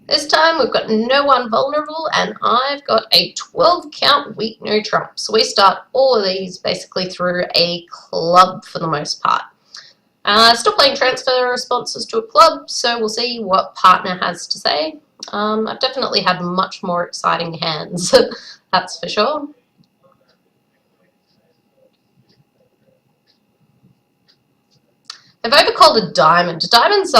This time we've got no one vulnerable, and I've got a 12 count weak no trump. So we start all of these basically through a club for the most part. Still playing transfer responses to a club, so we'll see what partner has to say. I've definitely had much more exciting hands, that's for sure. They've overcalled a diamond. Diamond's,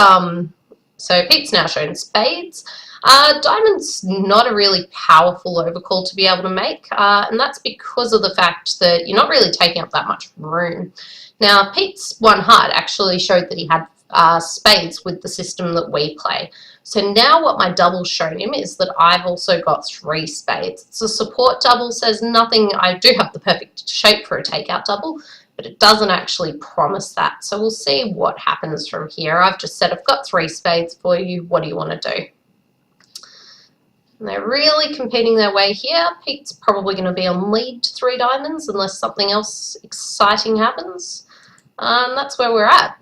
so Pete's now shown spades. Diamond's not a really powerful overcall to be able to make, and that's because of the fact that you're not really taking up that much room. Now, Pete's one heart actually showed that he had spades with the system that we play. So now what my double's shown him is that I've also got 3 spades. It's a support double, says nothing. I do have the perfect shape for a takeout double, but it doesn't actually promise that. So we'll see what happens from here. I've just said I've got 3 spades for you. What do you want to do? And they're really competing their way here. Pete's probably going to be on lead to 3 diamonds unless something else exciting happens. That's where we're at.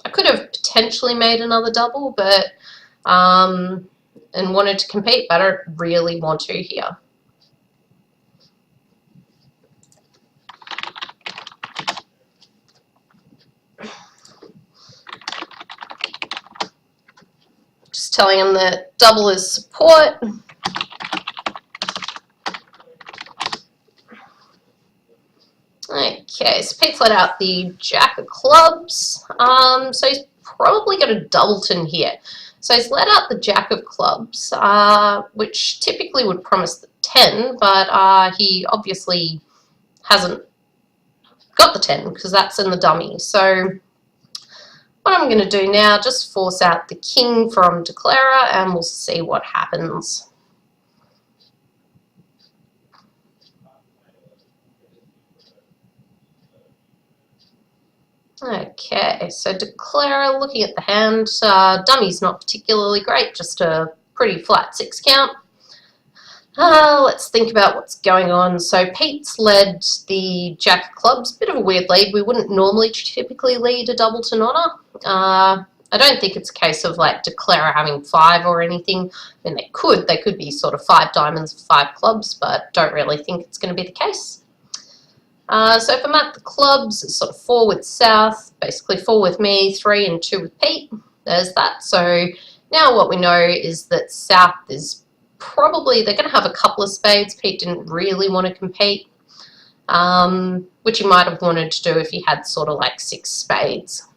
I could have potentially made another double, but and wanted to compete, but I don't really want to here. Just telling him that double is support. Okay, so Pete's let out the Jack of Clubs. So he's probably got a doubleton here. So he's let out the Jack of Clubs, which typically would promise the 10, but he obviously hasn't got the 10 because that's in the dummy. So what I'm going to do now, just force out the king from Declarer and we'll see what happens. Okay, so Declarer, looking at the hand, dummy's not particularly great, just a pretty flat 6 count. Let's think about what's going on. So Pete's led the Jack of Clubs, bit of a weird lead. We wouldn't normally typically lead a doubleton honor. I don't think it's a case of like Declarer having 5 or anything. I mean, they could be sort of 5 diamonds, 5 clubs, but don't really think it's going to be the case. So if I'm at the clubs, it's sort of 4 with South, basically 4 with me, 3 and 2 with Pete. There's that. So now what we know is that South is probably, they're going to have a couple of spades. Pete didn't really want to compete, which he might have wanted to do if he had sort of like 6 spades.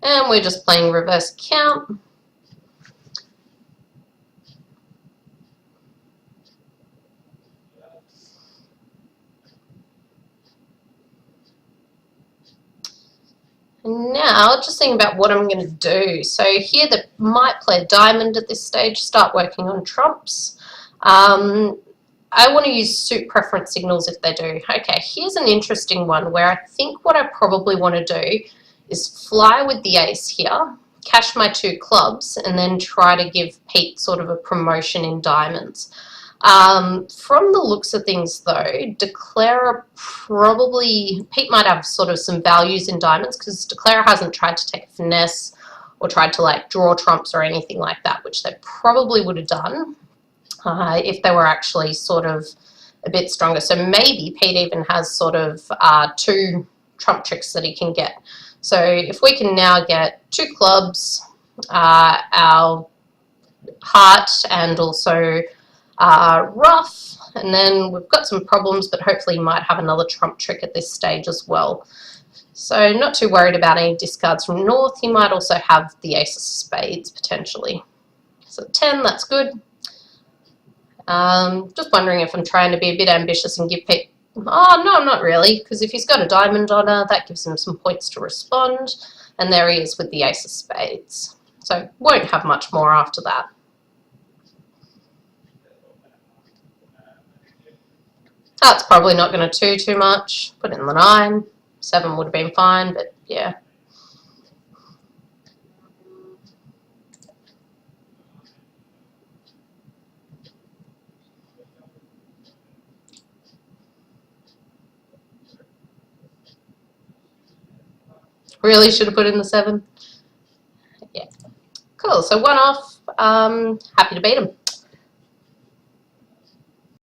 And we're just playing reverse count. And now, just thinking about what I'm going to do. So here they might play a diamond at this stage, start working on trumps. I want to use suit preference signals if they do. Okay, here's an interesting one where I think what I probably want to do is fly with the ace here, cash my 2 clubs, and then try to give Pete sort of a promotion in diamonds. From the looks of things though, Declarer probably, Pete might have sort of some values in diamonds because Declarer hasn't tried to take a finesse or tried to like draw trumps or anything like that, which they probably would have done if they were actually sort of a bit stronger. So maybe Pete even has sort of 2 trump tricks that he can get. So if we can now get 2 clubs, our heart, and also rough, and then we've got some problems, but hopefully you might have another trump trick at this stage as well. So not too worried about any discards from north. He might also have the ace of spades potentially. So 10, that's good. Just wondering if I'm trying to be a bit ambitious and give Pete... Oh, no, not really, because if he's got a diamond honor, that gives him some points to respond, and there he is with the ace of spades. So won't have much more after that. That's probably not going to do too much. Put in the 9. 7 would have been fine, but yeah. Really should have put in the 7. Yeah. Cool. So 1 off. Happy to beat him.